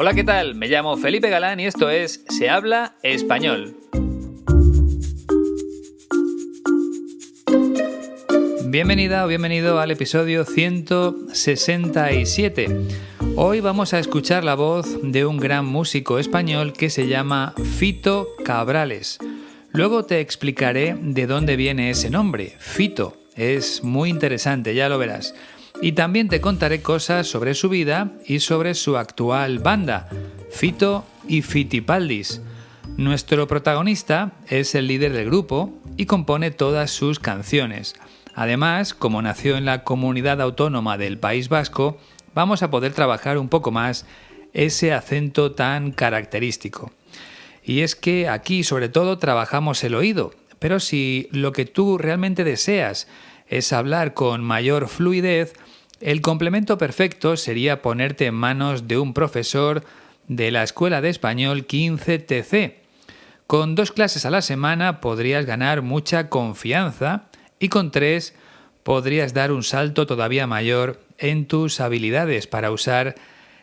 Hola, ¿qué tal? Me llamo Felipe Galán y esto es Se habla español. Bienvenida o bienvenido al episodio 167. Hoy vamos a escuchar la voz de un gran músico español que se llama Fito Cabrales. Luego te explicaré de dónde viene ese nombre, Fito. Es muy interesante, ya lo verás. Y también te contaré cosas sobre su vida y sobre su actual banda, Fito y Fitipaldis. Nuestro protagonista es el líder del grupo y compone todas sus canciones. Además, como nació en la comunidad autónoma del País Vasco, vamos a poder trabajar un poco más ese acento tan característico. Y es que aquí sobre todo trabajamos el oído, pero si lo que tú realmente deseas es hablar con mayor fluidez, el complemento perfecto sería ponerte en manos de un profesor de la Escuela de Español 15TC. Con 2 clases a la semana podrías ganar mucha confianza y con 3 podrías dar un salto todavía mayor en tus habilidades para usar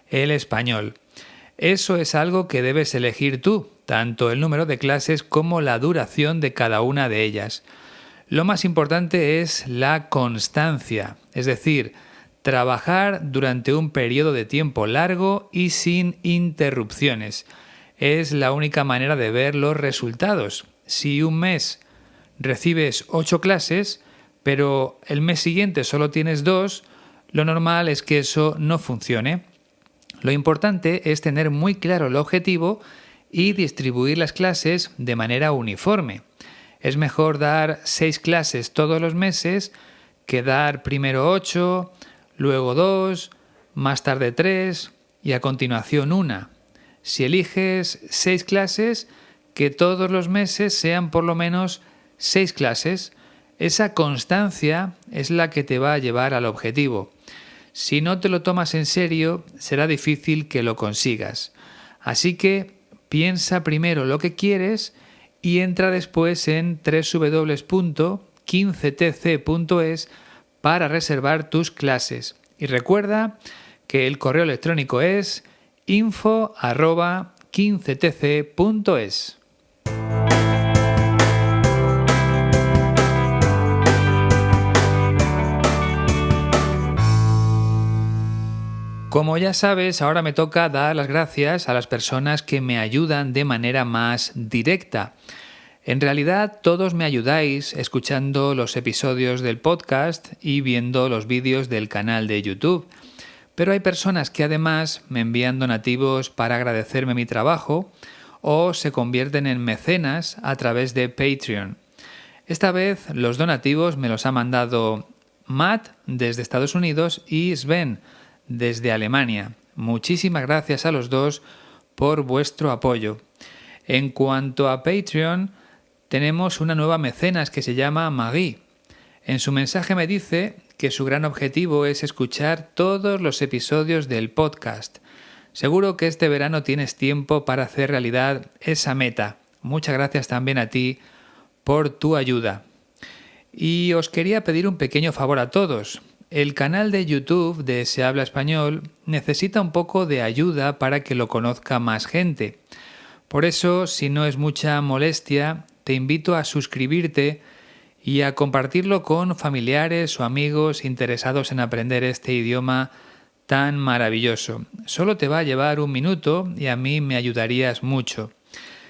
el español. Eso es algo que debes elegir tú, tanto el número de clases como la duración de cada una de ellas. Lo más importante es la constancia, es decir, trabajar durante un periodo de tiempo largo y sin interrupciones. Es la única manera de ver los resultados. Si un mes recibes 8 clases, pero el mes siguiente solo tienes 2, lo normal es que eso no funcione. Lo importante es tener muy claro el objetivo y distribuir las clases de manera uniforme. Es mejor dar 6 clases todos los meses que dar primero 8, luego 2, más tarde 3 y a continuación 1. Si eliges 6 clases, que todos los meses sean por lo menos 6 clases. Esa constancia es la que te va a llevar al objetivo. Si no te lo tomas en serio, será difícil que lo consigas. Así que piensa primero lo que quieres y entra después en www.15tc.es para reservar tus clases. Y recuerda que el correo electrónico es info@15tc.es. Como ya sabes, ahora me toca dar las gracias a las personas que me ayudan de manera más directa. En realidad, todos me ayudáis escuchando los episodios del podcast y viendo los vídeos del canal de YouTube. Pero hay personas que además me envían donativos para agradecerme mi trabajo o se convierten en mecenas a través de Patreon. Esta vez los donativos me los ha mandado Matt desde Estados Unidos y Sven desde Alemania. Muchísimas gracias a los dos por vuestro apoyo. En cuanto a Patreon, tenemos una nueva mecenas que se llama Marie. En su mensaje me dice que su gran objetivo es escuchar todos los episodios del podcast. Seguro que este verano tienes tiempo para hacer realidad esa meta. Muchas gracias también a ti por tu ayuda. Y os quería pedir un pequeño favor a todos. El canal de YouTube de Se habla español necesita un poco de ayuda para que lo conozca más gente. Por eso, si no es mucha molestia, te invito a suscribirte y a compartirlo con familiares o amigos interesados en aprender este idioma tan maravilloso. Solo te va a llevar 1 minuto y a mí me ayudarías mucho.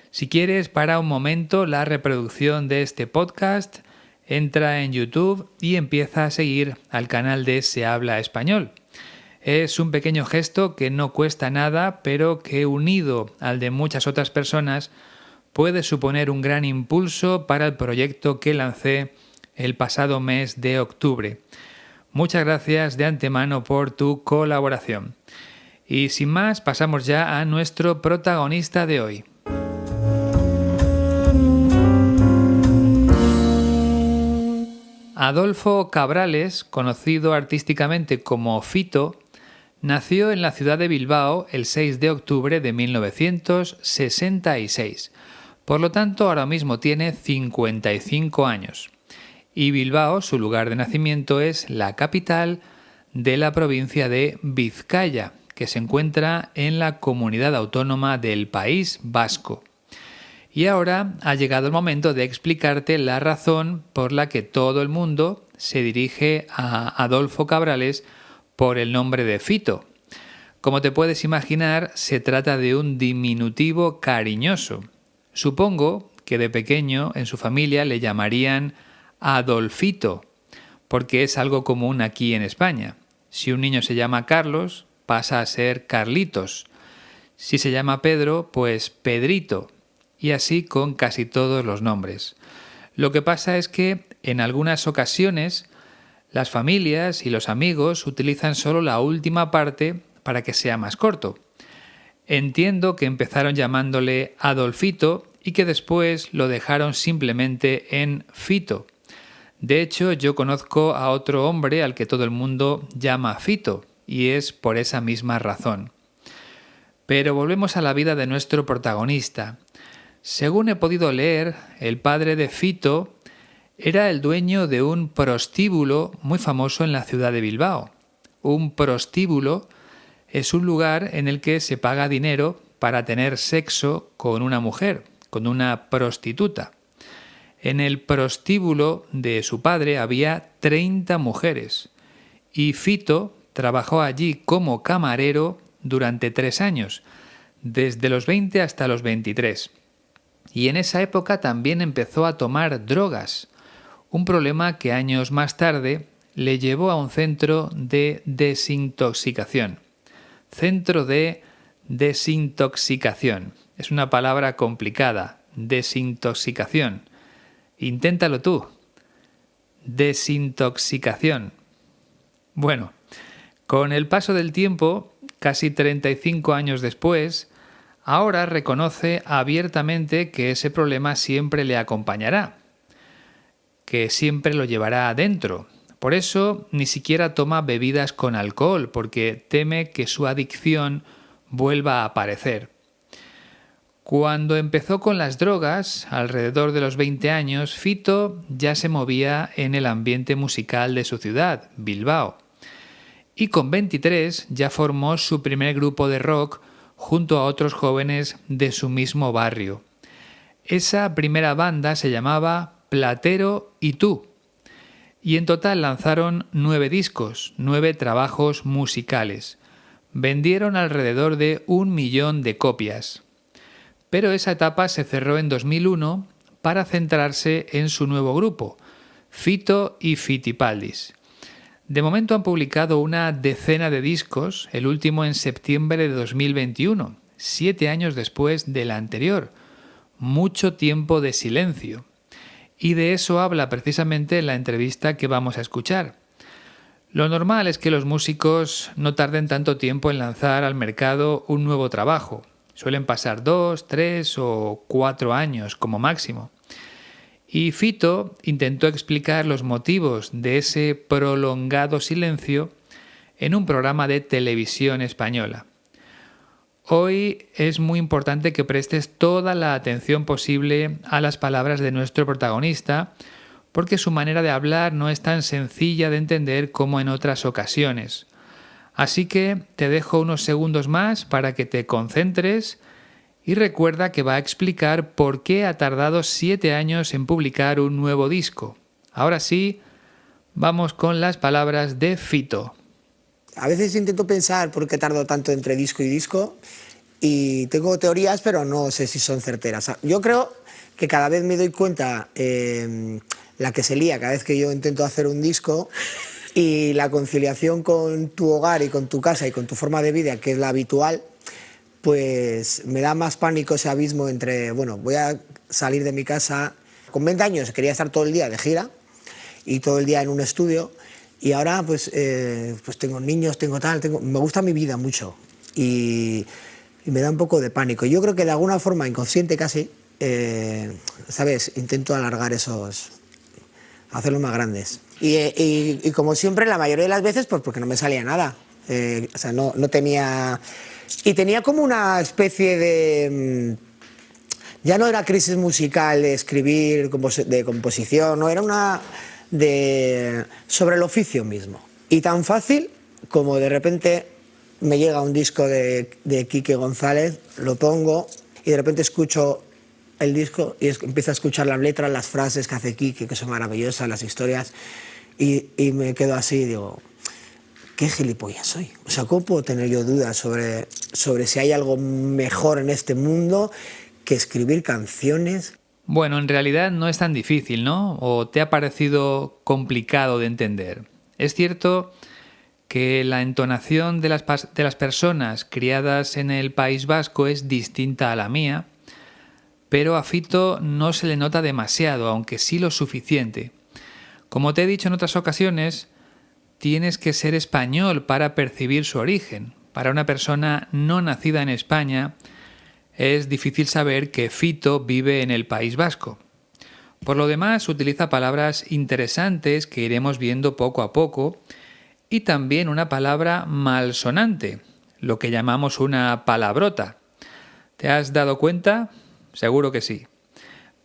Si quieres, para un momento la reproducción de este podcast, entra en YouTube y empieza a seguir al canal de Se habla español. Es un pequeño gesto que no cuesta nada, pero que unido al de muchas otras personas puede suponer un gran impulso para el proyecto que lancé el pasado mes de octubre. Muchas gracias de antemano por tu colaboración. Y sin más, pasamos ya a nuestro protagonista de hoy. Adolfo Cabrales, conocido artísticamente como Fito, nació en la ciudad de Bilbao el 6 de octubre de 1966. Por lo tanto, ahora mismo tiene 55 años. Y Bilbao, su lugar de nacimiento, es la capital de la provincia de Vizcaya, que se encuentra en la comunidad autónoma del País Vasco. Y ahora ha llegado el momento de explicarte la razón por la que todo el mundo se dirige a Adolfo Cabrales por el nombre de Fito. Como te puedes imaginar, se trata de un diminutivo cariñoso. Supongo que de pequeño en su familia le llamarían Adolfito, porque es algo común aquí en España. Si un niño se llama Carlos, pasa a ser Carlitos. Si se llama Pedro, pues Pedrito. Y así con casi todos los nombres. Lo que pasa es que en algunas ocasiones las familias y los amigos utilizan solo la última parte para que sea más corto. Entiendo que empezaron llamándole Adolfito y que después lo dejaron simplemente en Fito. De hecho, yo conozco a otro hombre al que todo el mundo llama Fito, y es por esa misma razón. Pero volvemos a la vida de nuestro protagonista. Según he podido leer, el padre de Fito era el dueño de un prostíbulo muy famoso en la ciudad de Bilbao. Un prostíbulo es un lugar en el que se paga dinero para tener sexo con una mujer, con una prostituta. En el prostíbulo de su padre había 30 mujeres y Fito trabajó allí como camarero durante 3 años, desde los 20 hasta los 23. Y en esa época también empezó a tomar drogas, un problema que años más tarde le llevó a un centro de desintoxicación. Centro de desintoxicación. Es una palabra complicada, desintoxicación. Inténtalo tú. Desintoxicación. Bueno, con el paso del tiempo, casi 35 años después, ahora reconoce abiertamente que ese problema siempre le acompañará, que siempre lo llevará adentro. Por eso ni siquiera toma bebidas con alcohol, porque teme que su adicción vuelva a aparecer. Cuando empezó con las drogas, alrededor de los 20 años, Fito ya se movía en el ambiente musical de su ciudad, Bilbao. Y con 23 ya formó su primer grupo de rock junto a otros jóvenes de su mismo barrio. Esa primera banda se llamaba Platero y Tú, y en total lanzaron 9 discos, 9 trabajos musicales. Vendieron alrededor de 1 millón de copias. Pero esa etapa se cerró en 2001 para centrarse en su nuevo grupo, Fito y Fitipaldis. De momento han publicado una decena de discos, el último en septiembre de 2021, 7 años después del anterior. Mucho tiempo de silencio. Y de eso habla precisamente la entrevista que vamos a escuchar. Lo normal es que los músicos no tarden tanto tiempo en lanzar al mercado un nuevo trabajo. Suelen pasar 2, 3 o 4 años como máximo. Y Fito intentó explicar los motivos de ese prolongado silencio en un programa de televisión española. Hoy es muy importante que prestes toda la atención posible a las palabras de nuestro protagonista, porque su manera de hablar no es tan sencilla de entender como en otras ocasiones. Así que te dejo unos segundos más para que te concentres y recuerda que va a explicar por qué ha tardado 7 años en publicar un nuevo disco. Ahora sí, vamos con las palabras de Fito. A veces intento pensar por qué tardo tanto entre disco y disco y tengo teorías, pero no sé si son certeras. Yo creo que cada vez me doy cuenta la que se lía cada vez que yo intento hacer un disco y la conciliación con tu hogar y con tu casa y con tu forma de vida, que es la habitual, pues me da más pánico ese abismo entre, bueno, voy a salir de mi casa. Con 20 años quería estar todo el día de gira y todo el día en un estudio y ahora pues tengo niños, me gusta mi vida mucho y me da un poco de pánico. Yo creo que de alguna forma inconsciente casi, ¿sabes? Intento alargar hacerlos más grandes. Y como siempre, la mayoría de las veces, pues porque no me salía nada. No tenía... Y tenía como una especie de... Ya no era crisis musical de escribir, de composición, no, era una sobre el oficio mismo. Y tan fácil como de repente me llega un disco de Quique González, lo pongo y de repente escucho el disco y empiezo a escuchar las letras, las frases que hace Quique, que son maravillosas, las historias, y me quedo así y digo, qué gilipollas soy. O sea, ¿cómo puedo tener yo dudas sobre si hay algo mejor en este mundo que escribir canciones? Bueno, en realidad no es tan difícil, ¿no? ¿O te ha parecido complicado de entender? Es cierto que la entonación de las personas criadas en el País Vasco es distinta a la mía, pero a Fito no se le nota demasiado, aunque sí lo suficiente. Como te he dicho en otras ocasiones, tienes que ser español para percibir su origen. Para una persona no nacida en España, es difícil saber que Fito vive en el País Vasco. Por lo demás, utiliza palabras interesantes que iremos viendo poco a poco y también una palabra malsonante, lo que llamamos una palabrota. ¿Te has dado cuenta? Seguro que sí.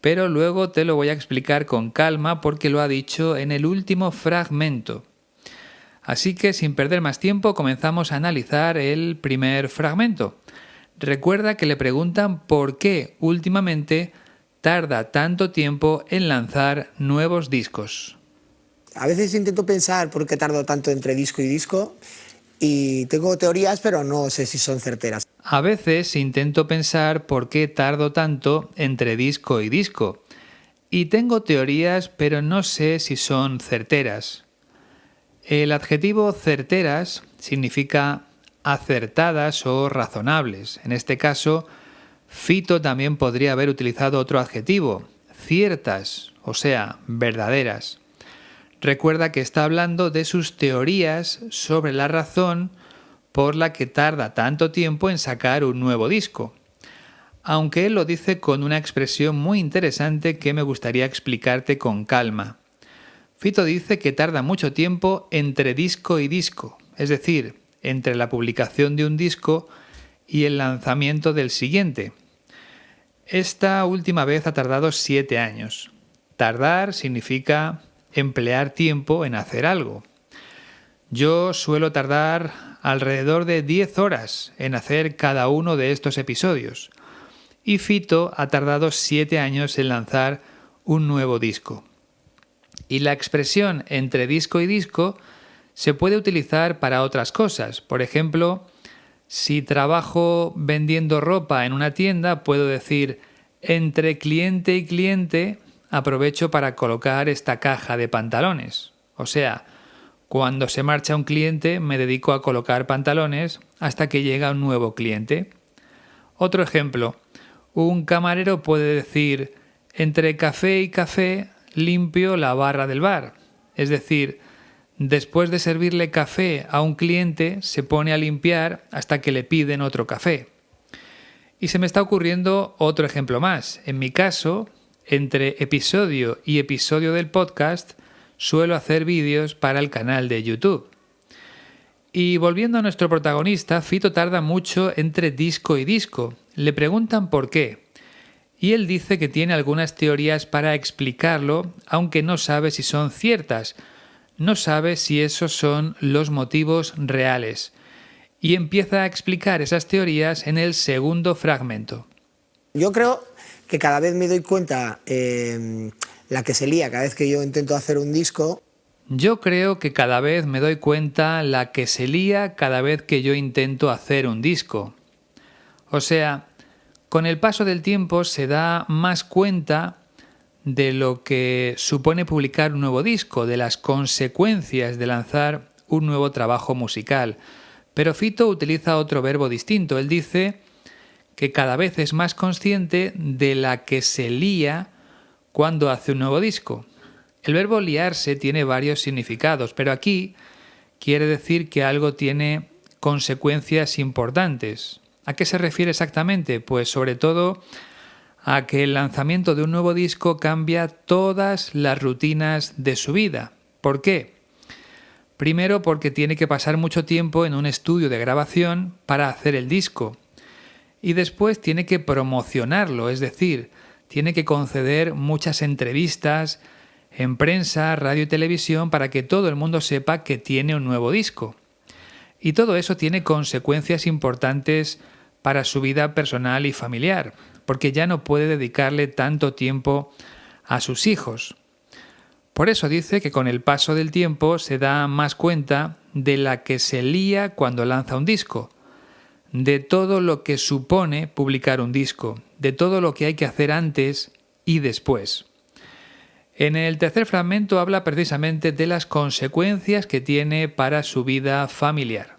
Pero luego te lo voy a explicar con calma porque lo ha dicho en el último fragmento. Así que sin perder más tiempo comenzamos a analizar el primer fragmento. Recuerda que le preguntan por qué últimamente tarda tanto tiempo en lanzar nuevos discos. A veces intento pensar por qué tardo tanto entre disco y disco y tengo teorías, pero no sé si son certeras. A veces intento pensar por qué tardo tanto entre disco y disco. Y tengo teorías, pero no sé si son certeras. El adjetivo certeras significa acertadas o razonables. En este caso, Fito también podría haber utilizado otro adjetivo, ciertas, o sea, verdaderas. Recuerda que está hablando de sus teorías sobre la razón por la que tarda tanto tiempo en sacar un nuevo disco. Aunque él lo dice con una expresión muy interesante que me gustaría explicarte con calma. Fito dice que tarda mucho tiempo entre disco y disco, es decir, entre la publicación de un disco y el lanzamiento del siguiente. Esta última vez ha tardado 7 años. Tardar significa emplear tiempo en hacer algo. Yo suelo tardar alrededor de 10 horas en hacer cada uno de estos episodios. Y Fito ha tardado 7 años en lanzar un nuevo disco. Y la expresión entre disco y disco se puede utilizar para otras cosas. Por ejemplo, si trabajo vendiendo ropa en una tienda, puedo decir entre cliente y cliente aprovecho para colocar esta caja de pantalones. O sea, cuando se marcha un cliente me dedico a colocar pantalones hasta que llega un nuevo cliente. Otro ejemplo, un camarero puede decir entre café y café limpio la barra del bar. Es decir, después de servirle café a un cliente se pone a limpiar hasta que le piden otro café. Y se me está ocurriendo otro ejemplo más. En mi caso, entre episodio y episodio del podcast, suelo hacer vídeos para el canal de YouTube. Y volviendo a nuestro protagonista, Fito tarda mucho entre disco y disco. Le preguntan por qué. Y él dice que tiene algunas teorías para explicarlo, aunque no sabe si son ciertas. No sabe si esos son los motivos reales. Y empieza a explicar esas teorías en el segundo fragmento. Yo creo que cada vez me doy cuenta la que se lía cada vez que yo intento hacer un disco. Yo creo que cada vez me doy cuenta la que se lía cada vez que yo intento hacer un disco. O sea, con el paso del tiempo se da más cuenta de lo que supone publicar un nuevo disco, de las consecuencias de lanzar un nuevo trabajo musical. Pero Fito utiliza otro verbo distinto. Él dice que cada vez es más consciente de la que se lía cuando hace un nuevo disco. El verbo liarse tiene varios significados, pero aquí quiere decir que algo tiene consecuencias importantes. ¿A qué se refiere exactamente? Pues sobre todo a que el lanzamiento de un nuevo disco cambia todas las rutinas de su vida. ¿Por qué? Primero porque tiene que pasar mucho tiempo en un estudio de grabación para hacer el disco. Y después tiene que promocionarlo, es decir, tiene que conceder muchas entrevistas en prensa, radio y televisión para que todo el mundo sepa que tiene un nuevo disco. Y todo eso tiene consecuencias importantes para su vida personal y familiar, porque ya no puede dedicarle tanto tiempo a sus hijos. Por eso dice que con el paso del tiempo se da más cuenta de la que se lía cuando lanza un disco, de todo lo que supone publicar un disco, de todo lo que hay que hacer antes y después. En el tercer fragmento habla precisamente de las consecuencias que tiene para su vida familiar.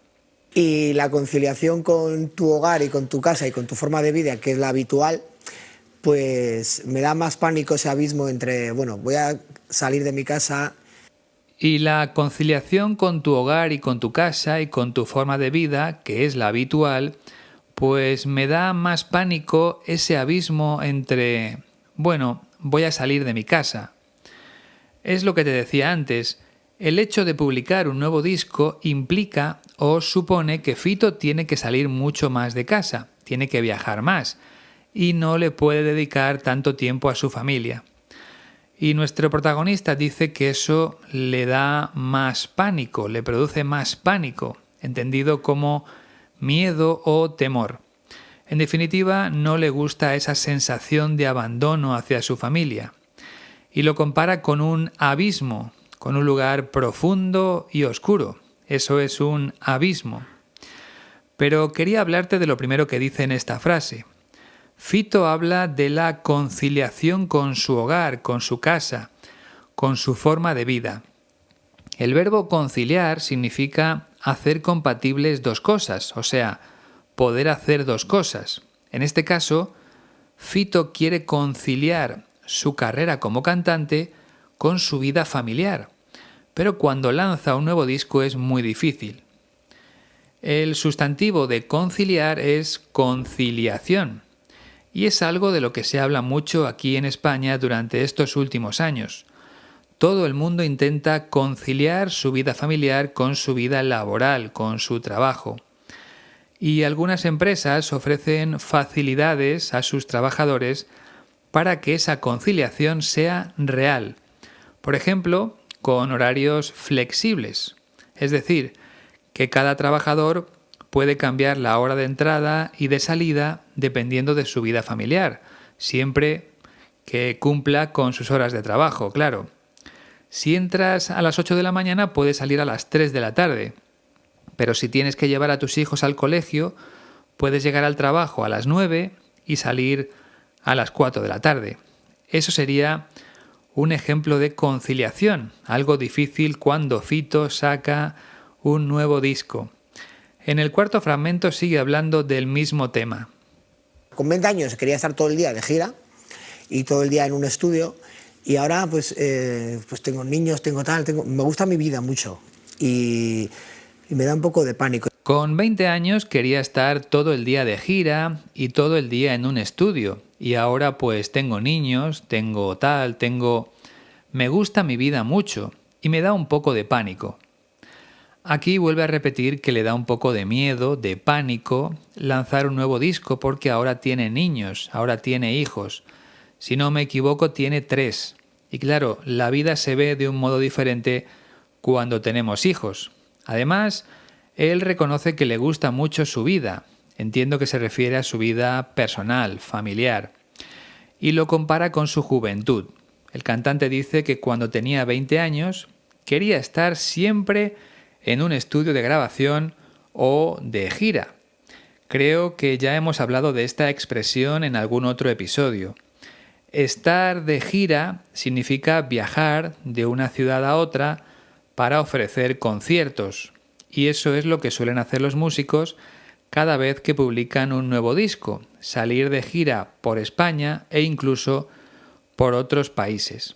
Y la conciliación con tu hogar y con tu casa y con tu forma de vida, que es la habitual, pues me da más pánico ese abismo entre, bueno, voy a salir de mi casa. Y la conciliación con tu hogar y con tu casa y con tu forma de vida, que es la habitual, pues me da más pánico ese abismo entre, bueno, voy a salir de mi casa. Es lo que te decía antes, el hecho de publicar un nuevo disco implica o supone que Fito tiene que salir mucho más de casa, tiene que viajar más y no le puede dedicar tanto tiempo a su familia. Y nuestro protagonista dice que eso le da más pánico, le produce más pánico, entendido como miedo o temor. En definitiva, no le gusta esa sensación de abandono hacia su familia. Y lo compara con un abismo, con un lugar profundo y oscuro. Eso es un abismo. Pero quería hablarte de lo primero que dice en esta frase. Fito habla de la conciliación con su hogar, con su casa, con su forma de vida. El verbo conciliar significa hacer compatibles dos cosas, o sea, poder hacer dos cosas. En este caso, Fito quiere conciliar su carrera como cantante con su vida familiar, pero cuando lanza un nuevo disco es muy difícil. El sustantivo de conciliar es conciliación, y es algo de lo que se habla mucho aquí en España durante estos últimos años. Todo el mundo intenta conciliar su vida familiar con su vida laboral, con su trabajo. Y algunas empresas ofrecen facilidades a sus trabajadores para que esa conciliación sea real. Por ejemplo, con horarios flexibles. Es decir, que cada trabajador puede cambiar la hora de entrada y de salida dependiendo de su vida familiar, siempre que cumpla con sus horas de trabajo, claro. Si entras a las 8 de la mañana, puedes salir a las 3 de la tarde. Pero si tienes que llevar a tus hijos al colegio, puedes llegar al trabajo a las 9 y salir a las 4 de la tarde. Eso sería un ejemplo de conciliación, algo difícil cuando Fito saca un nuevo disco. En el cuarto fragmento sigue hablando del mismo tema. Con 20 años quería estar todo el día de gira y todo el día en un estudio y ahora pues tengo niños, me gusta mi vida mucho y me da un poco de pánico. Con 20 años quería estar todo el día de gira y todo el día en un estudio. Y ahora pues tengo niños, me gusta mi vida mucho y me da un poco de pánico. Aquí vuelve a repetir que le da un poco de miedo, de pánico, lanzar un nuevo disco porque ahora tiene niños, ahora tiene hijos. Si no me equivoco, tiene 3. Y claro, la vida se ve de un modo diferente cuando tenemos hijos. Además, él reconoce que le gusta mucho su vida. Entiendo que se refiere a su vida personal, familiar. Y lo compara con su juventud. El cantante dice que cuando tenía 20 años quería estar siempre en un estudio de grabación o de gira. Creo que ya hemos hablado de esta expresión en algún otro episodio. Estar de gira significa viajar de una ciudad a otra para ofrecer conciertos. Y eso es lo que suelen hacer los músicos cada vez que publican un nuevo disco, salir de gira por España e incluso por otros países.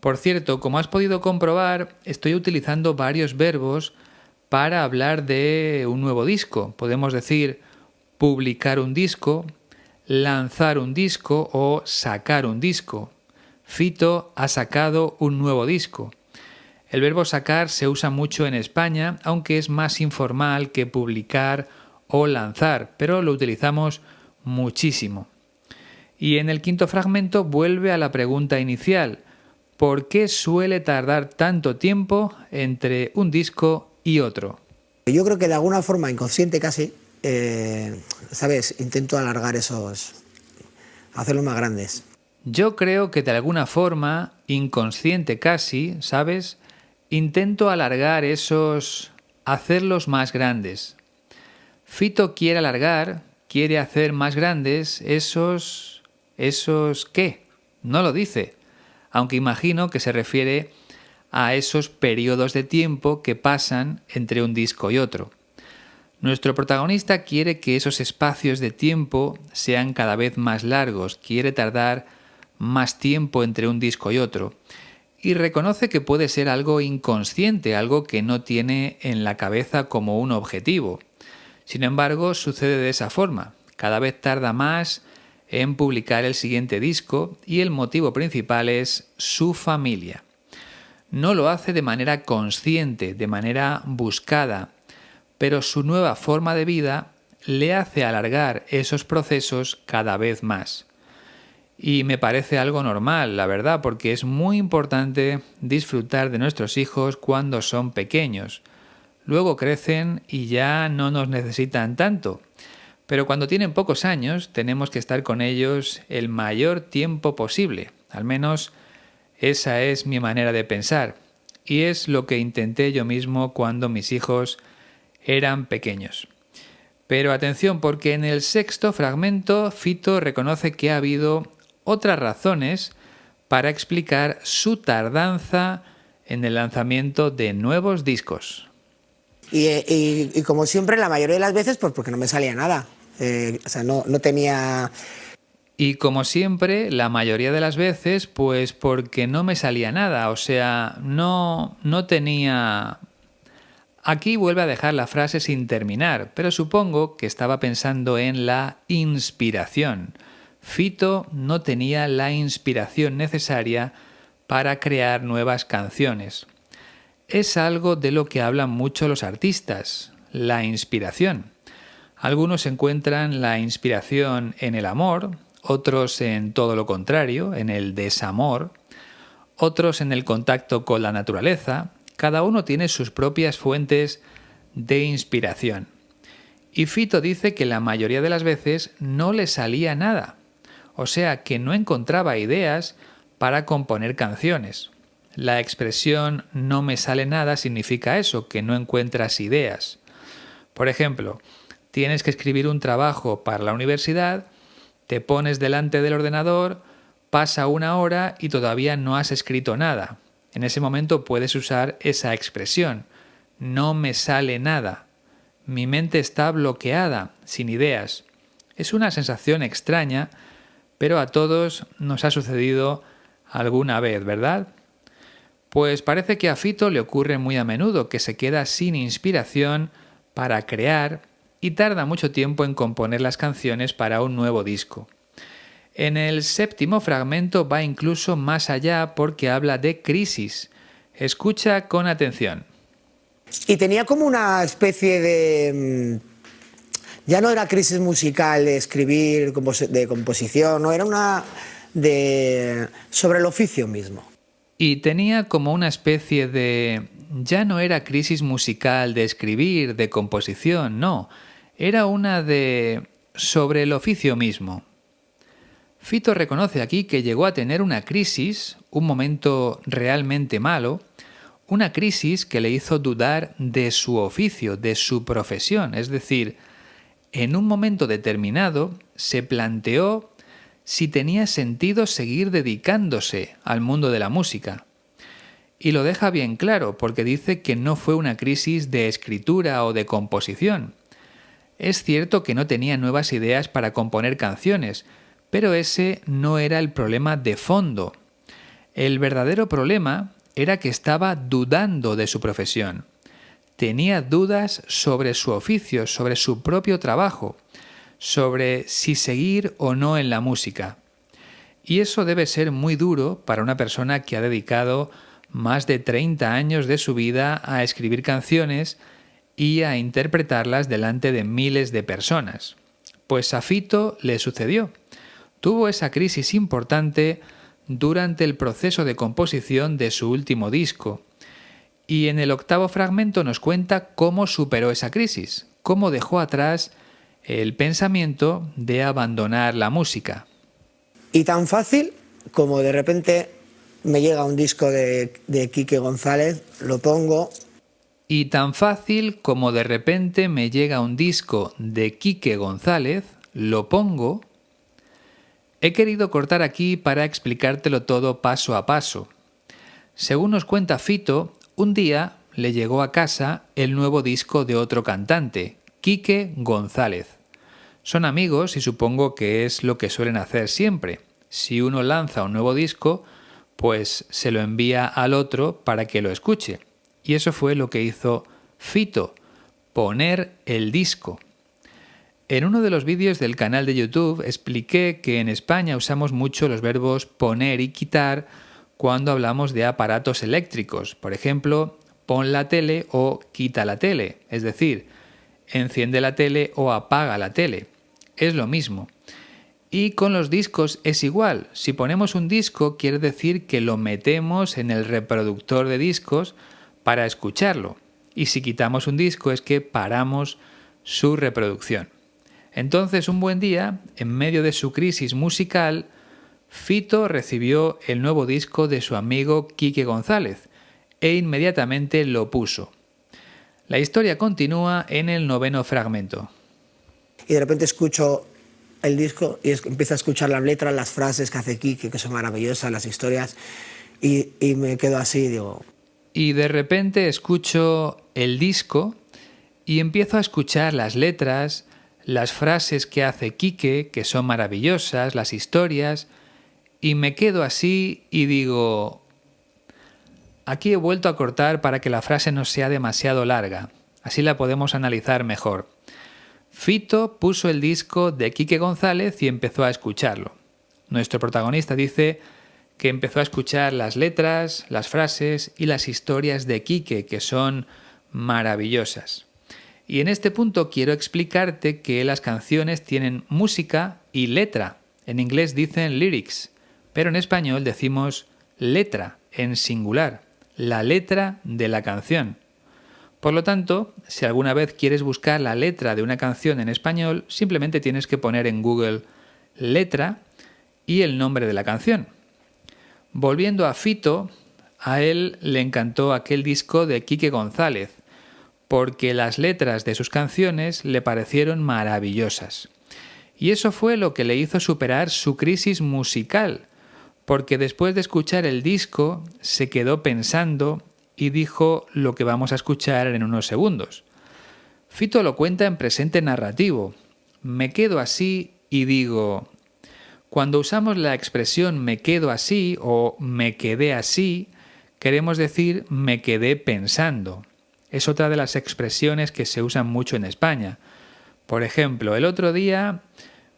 Por cierto, como has podido comprobar, estoy utilizando varios verbos para hablar de un nuevo disco. Podemos decir publicar un disco, lanzar un disco o sacar un disco. Fito ha sacado un nuevo disco. El verbo sacar se usa mucho en España, aunque es más informal que publicar o lanzar, pero lo utilizamos muchísimo. Y en el quinto fragmento vuelve a la pregunta inicial: ¿por qué suele tardar tanto tiempo entre un disco y otro? Yo creo que de alguna forma inconsciente casi, ¿sabes? Intento alargar hacerlos más grandes. Yo creo que de alguna forma, inconsciente casi, ¿sabes? Intento alargar hacerlos más grandes. Fito quiere alargar, quiere hacer más grandes ¿esos qué? No lo dice, aunque imagino que se refiere a esos periodos de tiempo que pasan entre un disco y otro. Nuestro protagonista quiere que esos espacios de tiempo sean cada vez más largos, quiere tardar más tiempo entre un disco y otro, y reconoce que puede ser algo inconsciente, algo que no tiene en la cabeza como un objetivo. Sin embargo, sucede de esa forma, cada vez tarda más en publicar el siguiente disco y el motivo principal es su familia. No lo hace de manera consciente, de manera buscada, pero su nueva forma de vida le hace alargar esos procesos cada vez más. Y me parece algo normal, la verdad, porque es muy importante disfrutar de nuestros hijos cuando son pequeños. Luego crecen y ya no nos necesitan tanto. Pero cuando tienen pocos años tenemos que estar con ellos el mayor tiempo posible. Al menos esa es mi manera de pensar. Y es lo que intenté yo mismo cuando mis hijos eran pequeños. Pero atención, porque en el sexto fragmento Fito reconoce que ha habido otras razones para explicar su tardanza en el lanzamiento de nuevos discos. Y como siempre, la mayoría de las veces, pues porque no me salía nada. No tenía... Y como siempre, la mayoría de las veces, pues porque no me salía nada, o sea, no tenía... Aquí vuelve a dejar la frase sin terminar, pero supongo que estaba pensando en la inspiración. Fito no tenía la inspiración necesaria para crear nuevas canciones. Es algo de lo que hablan mucho los artistas, la inspiración. Algunos encuentran la inspiración en el amor, otros en todo lo contrario, en el desamor, otros en el contacto con la naturaleza. Cada uno tiene sus propias fuentes de inspiración. Y Fito dice que la mayoría de las veces no le salía nada, o sea que no encontraba ideas para componer canciones. La expresión no me sale nada significa eso, que no encuentras ideas. Por ejemplo, tienes que escribir un trabajo para la universidad, te pones delante del ordenador, pasa una hora y todavía no has escrito nada. En ese momento puedes usar esa expresión, no me sale nada. Mi mente está bloqueada, sin ideas. Es una sensación extraña, pero a todos nos ha sucedido alguna vez, ¿verdad? Pues parece que a Fito le ocurre muy a menudo que se queda sin inspiración para crear y tarda mucho tiempo en componer las canciones para un nuevo disco. En el séptimo fragmento va incluso más allá porque habla de crisis. Escucha con atención. Y tenía como una especie de... Ya no era crisis musical de escribir, de composición, no, era una sobre el oficio mismo. Y tenía como una especie de... Ya no era crisis musical de escribir, de composición, no. Era una de... sobre el oficio mismo. Fito reconoce aquí que llegó a tener una crisis, un momento realmente malo, una crisis que le hizo dudar de su oficio, de su profesión. Es decir, en un momento determinado se planteó si tenía sentido seguir dedicándose al mundo de la música. Y lo deja bien claro porque dice que no fue una crisis de escritura o de composición. Es cierto que no tenía nuevas ideas para componer canciones, pero ese no era el problema de fondo. El verdadero problema era que estaba dudando de su profesión. Tenía dudas sobre su oficio, sobre su propio trabajo, sobre si seguir o no en la música. Y eso debe ser muy duro para una persona que ha dedicado más de 30 años de su vida a escribir canciones y a interpretarlas delante de miles de personas. Pues a Fito le sucedió. Tuvo esa crisis importante durante el proceso de composición de su último disco. Y en el octavo fragmento nos cuenta cómo superó esa crisis, cómo dejó atrás el pensamiento de abandonar la música. Y tan fácil como de repente me llega un disco de Quique González, lo pongo. Y tan fácil como de repente me llega un disco de Quique González, lo pongo. He querido cortar aquí para explicártelo todo paso a paso. Según nos cuenta Fito, un día le llegó a casa el nuevo disco de otro cantante, Quique González. Son amigos y supongo que es lo que suelen hacer siempre. Si uno lanza un nuevo disco, pues se lo envía al otro para que lo escuche. Y eso fue lo que hizo Fito, poner el disco. En uno de los vídeos del canal de YouTube expliqué que en España usamos mucho los verbos poner y quitar cuando hablamos de aparatos eléctricos. Por ejemplo, pon la tele o quita la tele, es decir, enciende la tele o apaga la tele. Es lo mismo. Y con los discos es igual. Si ponemos un disco quiere decir que lo metemos en el reproductor de discos para escucharlo. Y si quitamos un disco es que paramos su reproducción. Entonces, un buen día, en medio de su crisis musical, Fito recibió el nuevo disco de su amigo Quique González e inmediatamente lo puso. La historia continúa en el noveno fragmento. Y de repente escucho el disco y empiezo a escuchar las letras, las frases que hace Quique, que son maravillosas, las historias, y me quedo así, digo... Y de repente escucho el disco y empiezo a escuchar las letras, las frases que hace Quique, que son maravillosas, las historias, y me quedo así y digo... Aquí he vuelto a cortar para que la frase no sea demasiado larga, así la podemos analizar mejor. Fito puso el disco de Quique González y empezó a escucharlo. Nuestro protagonista dice que empezó a escuchar las letras, las frases y las historias de Quique, que son maravillosas. Y en este punto quiero explicarte que las canciones tienen música y letra. En inglés dicen lyrics, pero en español decimos letra en singular, la letra de la canción. Por lo tanto, si alguna vez quieres buscar la letra de una canción en español, simplemente tienes que poner en Google letra y el nombre de la canción. Volviendo a Fito, a él le encantó aquel disco de Quique González, porque las letras de sus canciones le parecieron maravillosas. Y eso fue lo que le hizo superar su crisis musical, porque después de escuchar el disco se quedó pensando y dijo lo que vamos a escuchar en unos segundos. Fito lo cuenta en presente narrativo. Me quedo así y digo... Cuando usamos la expresión me quedo así o me quedé así, queremos decir me quedé pensando. Es otra de las expresiones que se usan mucho en España. Por ejemplo, el otro día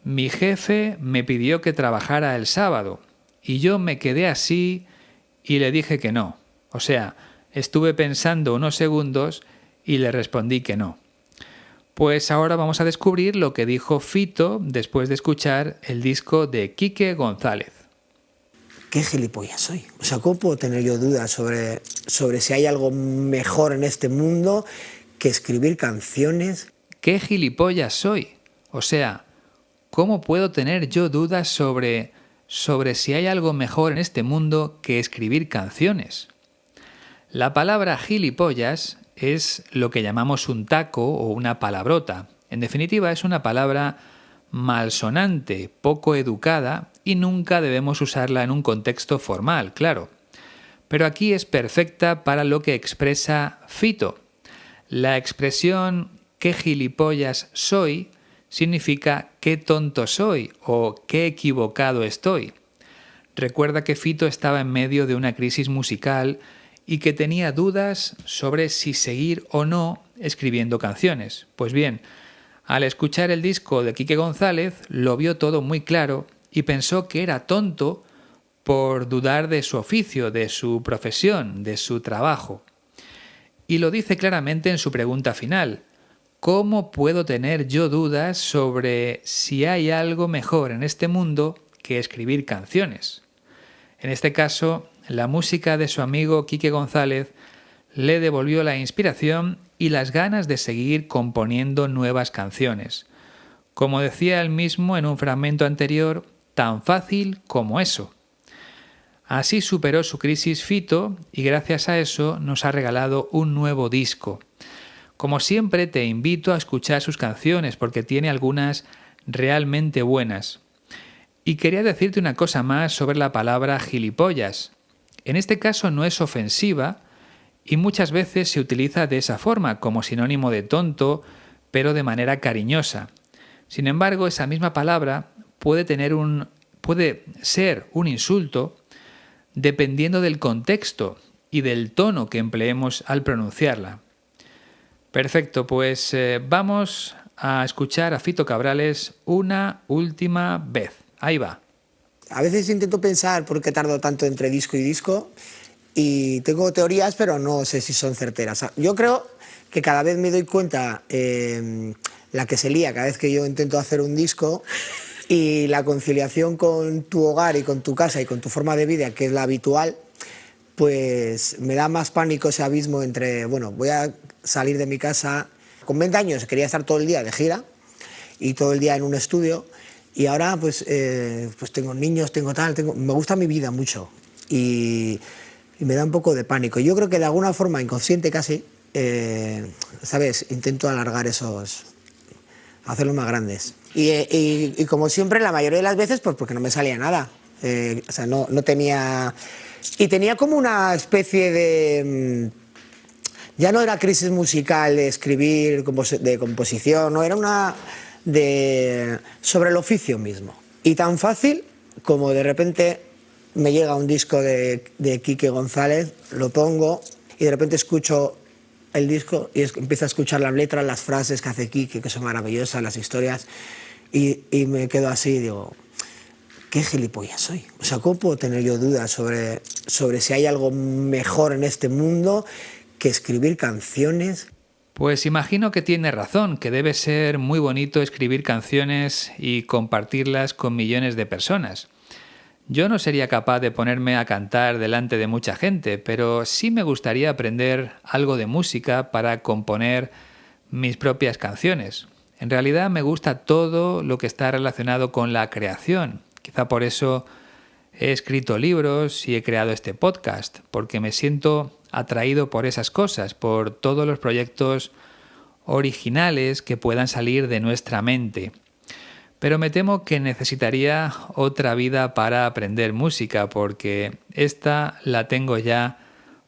mi jefe me pidió que trabajara el sábado y yo me quedé así y le dije que no. O sea, estuve pensando unos segundos y le respondí que no. Pues ahora vamos a descubrir lo que dijo Fito después de escuchar el disco de Quique González. ¿Qué gilipollas soy? O sea, ¿cómo puedo tener yo dudas sobre si hay algo mejor en este mundo que escribir canciones? ¿Qué gilipollas soy? O sea, ¿cómo puedo tener yo dudas sobre si hay algo mejor en este mundo que escribir canciones? La palabra gilipollas es lo que llamamos un taco o una palabrota. En definitiva, es una palabra malsonante, poco educada y nunca debemos usarla en un contexto formal, claro. Pero aquí es perfecta para lo que expresa Fito. La expresión «qué gilipollas soy» significa «qué tonto soy» o «qué equivocado estoy». Recuerda que Fito estaba en medio de una crisis musical y que tenía dudas sobre si seguir o no escribiendo canciones. Pues bien, al escuchar el disco de Quique González, lo vio todo muy claro y pensó que era tonto por dudar de su oficio, de su profesión, de su trabajo. Y lo dice claramente en su pregunta final. ¿Cómo puedo tener yo dudas sobre si hay algo mejor en este mundo que escribir canciones? En este caso, la música de su amigo Quique González le devolvió la inspiración y las ganas de seguir componiendo nuevas canciones. Como decía él mismo en un fragmento anterior, tan fácil como eso. Así superó su crisis Fito y gracias a eso nos ha regalado un nuevo disco. Como siempre te invito a escuchar sus canciones porque tiene algunas realmente buenas. Y quería decirte una cosa más sobre la palabra gilipollas. En este caso no es ofensiva y muchas veces se utiliza de esa forma, como sinónimo de tonto, pero de manera cariñosa. Sin embargo, esa misma palabra puede ser un insulto dependiendo del contexto y del tono que empleemos al pronunciarla. Perfecto, pues vamos a escuchar a Fito Cabrales una última vez. Ahí va. A veces intento pensar por qué tardo tanto entre disco y disco y tengo teorías, pero no sé si son certeras. Yo creo que cada vez me doy cuenta la que se lía cada vez que yo intento hacer un disco y la conciliación con tu hogar y con tu casa y con tu forma de vida, que es la habitual, pues me da más pánico ese abismo entre, bueno, voy a salir de mi casa. Con 20 años quería estar todo el día de gira y todo el día en un estudio y ahora pues tengo niños, me gusta mi vida mucho y me da un poco de pánico. Yo creo que de alguna forma inconsciente casi, ¿sabes? Intento alargar hacerlos más grandes. Y como siempre, la mayoría de las veces, pues porque no me salía nada. O sea, no tenía... Y tenía como una especie de... Ya no era crisis musical de escribir, de composición, no, era una sobre el oficio mismo. Y tan fácil como de repente me llega un disco de Quique González, lo pongo y de repente escucho el disco y empiezo a escuchar las letras, las frases que hace Quique, que son maravillosas, las historias, y me quedo así y digo, ¿qué gilipollas soy? O sea, ¿cómo puedo tener yo dudas sobre si hay algo mejor en este mundo que escribir canciones? Pues imagino que tiene razón, que debe ser muy bonito escribir canciones y compartirlas con millones de personas. Yo no sería capaz de ponerme a cantar delante de mucha gente, pero sí me gustaría aprender algo de música para componer mis propias canciones. En realidad me gusta todo lo que está relacionado con la creación. Quizá por eso he escrito libros y he creado este podcast, porque me siento atraído por esas cosas, por todos los proyectos originales que puedan salir de nuestra mente. Pero me temo que necesitaría otra vida para aprender música, porque esta la tengo ya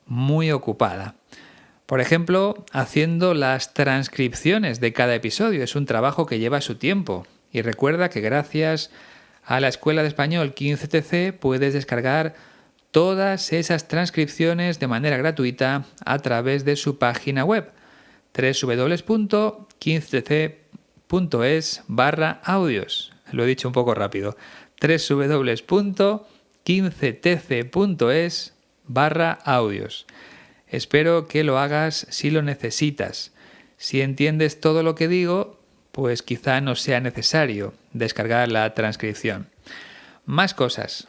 muy ocupada. Por ejemplo, haciendo las transcripciones de cada episodio. Es un trabajo que lleva su tiempo. Y recuerda que gracias a la Escuela de Español 15TC puedes descargar todas esas transcripciones de manera gratuita a través de su página web www.15tc.es/audios. Lo he dicho un poco rápido. www.15tc.es/audios. Espero que lo hagas si lo necesitas. Si entiendes todo lo que digo, pues quizá no sea necesario descargar la transcripción. Más cosas.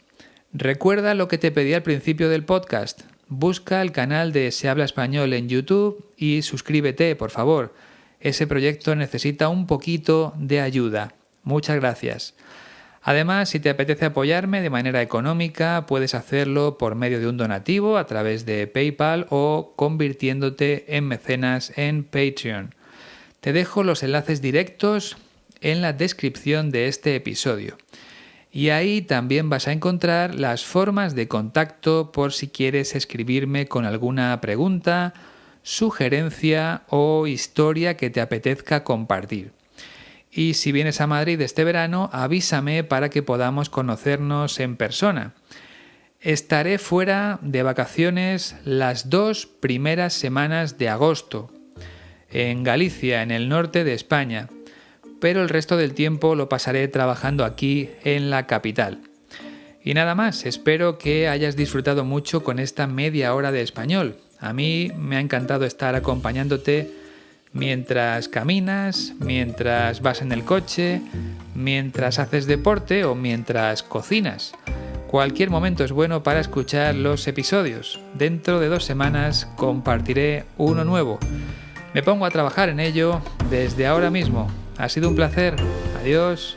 Recuerda lo que te pedí al principio del podcast. Busca el canal de Se Habla Español en YouTube y suscríbete, por favor. Ese proyecto necesita un poquito de ayuda. Muchas gracias. Además, si te apetece apoyarme de manera económica, puedes hacerlo por medio de un donativo a través de PayPal o convirtiéndote en mecenas en Patreon. Te dejo los enlaces directos en la descripción de este episodio. Y ahí también vas a encontrar las formas de contacto por si quieres escribirme con alguna pregunta, sugerencia o historia que te apetezca compartir. Y si vienes a Madrid este verano, avísame para que podamos conocernos en persona. Estaré fuera de vacaciones las 2 primeras semanas de agosto, en Galicia, en el norte de España, pero el resto del tiempo lo pasaré trabajando aquí en la capital. Y nada más, espero que hayas disfrutado mucho con esta media hora de español. A mí me ha encantado estar acompañándote mientras caminas, mientras vas en el coche, mientras haces deporte o mientras cocinas. Cualquier momento es bueno para escuchar los episodios. Dentro de 2 semanas compartiré uno nuevo. Me pongo a trabajar en ello desde ahora mismo. Ha sido un placer. Adiós.